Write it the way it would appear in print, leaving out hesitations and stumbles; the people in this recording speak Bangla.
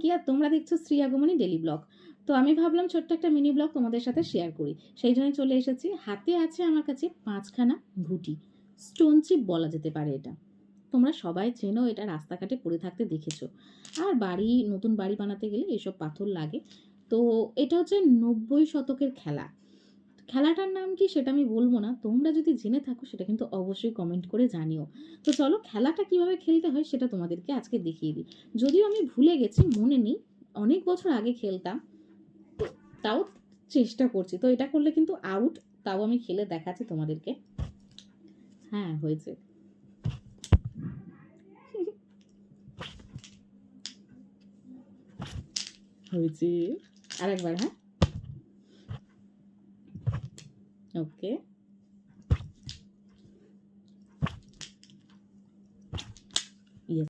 পিঙ্কি আর তোমরা দেখছো শ্রী আগমনী ডেলি ব্লগ। তো আমি ভাবলাম ছোট্ট একটা মিনি ব্লগ তোমাদের সাথে শেয়ার করি, সেই জন্য চলে এসেছি। হাতে আছে আমার কাছে 5খানা ঘুটি, স্টোন চিপ বলা যেতে পারে এটা। তোমরা সবাই চেনো, এটা রাস্তাঘাটে পড়ে থাকতে দেখেছো। আর নতুন বাড়ি বানাতে গেলে এসব পাথর লাগে। তো এটা হচ্ছে 90 শতকের খেলা। খেলাটার নাম কি সেটা আমি বলবো না, তোমরা যদি জেনে থাকো সেটা কিন্তু অবশ্যই কমেন্ট করে জানিও। তো চলো খেলাটা কিভাবে খেলতে হয় সেটা তোমাদেরকে আজকে দেখিয়ে দিই। যদিও আমি ভুলে গেছি, মনে নেই, অনেক বছর আগে খেলতাম, তো তাও চেষ্টা করছি। তো এটা করলে কিন্তু আউট, তাও আমি খেলে দেখাচ্ছি তোমাদেরকে। হ্যাঁ হয়েছে, হয়েছে। আরেকবার, হ্যাঁ, ওকে।